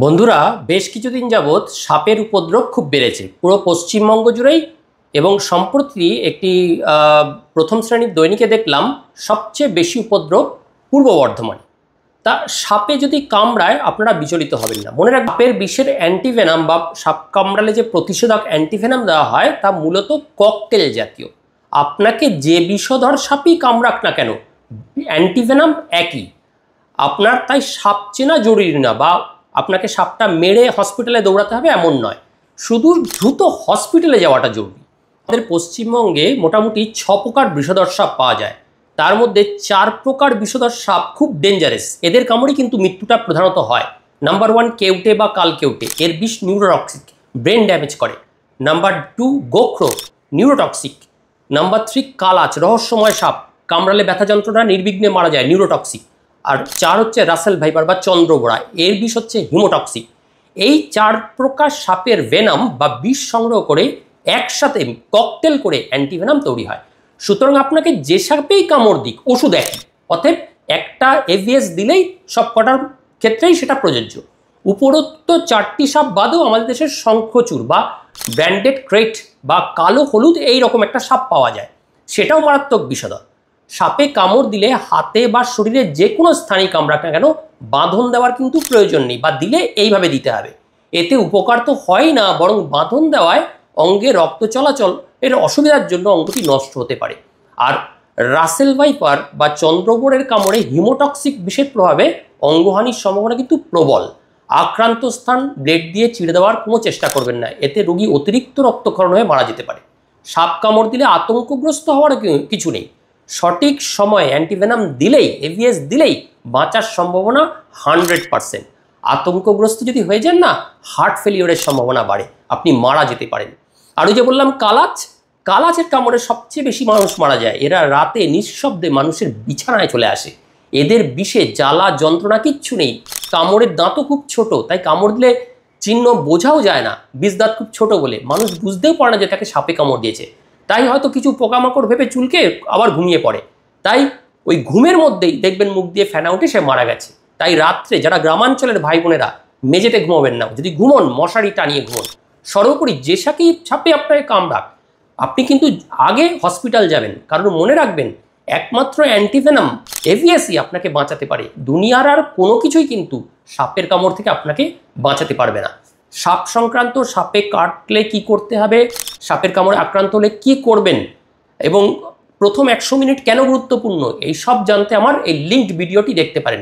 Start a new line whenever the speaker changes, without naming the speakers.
বন্ধুরা, বেশ কিছুদিন যাবৎ সাপের উপদ্রব খুব বেড়েছে পুরো পশ্চিমবঙ্গ জুড়েই। এবং সম্প্রতি একটি প্রথম শ্রেণীর দৈনিকে দেখলাম সবচেয়ে বেশি উপদ্রব পূর্ব বর্ধমানে। তা সাপে যদি কামড়ায় আপনারা বিচলিত হবেন না। মনে রাখবেন, সাপের বিষের অ্যান্টিভেনাম বা সাপ কামড়ালে যে প্রতিষেধক অ্যান্টিভেনাম দেওয়া হয় তা মূলত ককটেল জাতীয়। আপনাকে যে বিষধর সাপই কামড়াক না কেন, অ্যান্টিভেনাম একই। আপনার তাই সাপ চেনা জরুরি না, বা আপনাকে সাপটা মেরে হসপিটালে দৌড়াতে হবে এমন নয়, শুধু দ্রুত হসপিটালে যাওয়াটা জরুরি। আমাদের পশ্চিমবঙ্গে মোটামুটি 6 প্রকার বিষধর সাপ পাওয়া যায়। তার মধ্যে 4 প্রকার বিষধর সাপ খুব ডেঞ্জারাস, এদের কামড়ে কিন্তু মৃত্যুটা প্রধানত হয়। নাম্বার 1 কেউটে বা কালকেউটে, এর বিষ নিউরোটক্সিক, ব্রেন ড্যামেজ করে। নাম্বার 2 গোখরো, নিউরোটক্সিক। নাম্বার 3 কালাচ, রহস্যময় সাপ, কামড়ালে ব্যথা যন্ত্রণা, নির্বিঘ্নে মারা যায়, নিউরোটক্সিক। আর 4 হচ্ছে রাসেল ভাইপার বা চন্দ্রবোড়া, এর বিষ হচ্ছে হিমোটক্সিক। এই 4 প্রকার সাপের ভেনাম বা বিষ সংগ্রহ করে একসাথে ককটেল করে অ্যান্টিভেনাম তৈরি হয়। সুতরাং আপনাকে যে সাপেই কামড় দিক, ওষুধ একই। অতএব একটা এভিএস দিলেই সব কটার ক্ষেত্রেই সেটা প্রযোজ্য। উপরোক্ত 4টি সাপ বাদেও আমাদের দেশের শঙ্খচূড় বা ব্র্যান্ডেড ক্রেট বা কালো হলুদ এই রকম একটা সাপ পাওয়া যায়, সেটাও মারাত্মক বিষধর। সাপে কামড় দিলে হাতে বা শরীরে যে কোনো স্থানেই কামড়াক না কেন বাঁধন দেওয়ার কিন্তু প্রয়োজন নেই, বা দিলে এইভাবে দিতে হবে। এতে উপকার তো হয় না, বরং বাঁধন দেওয়ায় অঙ্গে রক্ত চলাচল এর অসুবিধার জন্য অঙ্গটি নষ্ট হতে পারে। আর রাসেল ভাইপার বা চন্দ্রবোড়ের কামড়ে হিমোটক্সিক বিষের প্রভাবে অঙ্গহানির সম্ভাবনা কিন্তু প্রবল। আক্রান্ত স্থান ব্লেড দিয়ে চিড়ে দেওয়ার কোনো চেষ্টা করবেন না, এতে রোগী অতিরিক্ত রক্তক্ষরণ হয়ে মারা যেতে পারে। সাপ কামড় দিলে আতঙ্কগ্রস্ত হওয়ার কিছু নেই। সঠিক সময়ে অ্যান্টিভেনাম দিলেই, এভিএস দিলেই বাঁচার সম্ভাবনা 100%। আতঙ্কগ্রস্ত যদি হয়ে যান না, হার্ট ফেলিওরের সম্ভাবনা বাড়ে, আপনি মারা যেতে পারেন। আর ওই যে বললাম কালাচ, কালাচের কামড়ে সবচেয়ে বেশি মানুষ মারা যায়। এরা রাতে নিঃশব্দে মানুষের বিছানায় চলে আসে। এদের বিষে জ্বালা যন্ত্রণা কিচ্ছু নেই। কামড়ের দাঁতও খুব ছোট, তাই কামড় দিলে চিহ্ন বোঝাও যায় না। বিষ দাঁত খুব ছোট বলে মানুষ বুঝতেও পারে না যে তাকে সাপে কামড় দিয়েছে। তাই হয়তো কিছু পোকামাকড় ভেবে চুলকে আবার ঘুমিয়ে পড়ে। তাই ওই ঘুমের মধ্যেই দেখবেন মুখ দিয়ে ফেনা উঠে সে মারা গেছে। তাই রাত্রে যারা গ্রামাঞ্চলের ভাই বোনেরা মেঝেতে ঘুমাবেন না, যদি ঘুমন মশারি টানিয়ে ঘুমন। সর্বোপরি যে সাপে আপনাকে কামড়াক, আপনি কিন্তু আগে হসপিটাল যাবেন, কারণ মনে রাখবেন একমাত্র অ্যান্টিভেনাম এভিএসই আপনাকে বাঁচাতে পারে। দুনিয়ার আর কোনো কিছুই কিন্তু সাপের কামড় থেকে আপনাকে বাঁচাতে পারবে না। সাপ সংক্রান্ত, সাপে কাটলে কি করতে হবে, সাপের কামড়ে আক্রান্ত হলে কি করবেন, এবং প্রথম 100 মিনিট কেন গুরুত্বপূর্ণ, এই সব জানতে আমার এই লিঙ্কড ভিডিওটি দেখতে পারেন।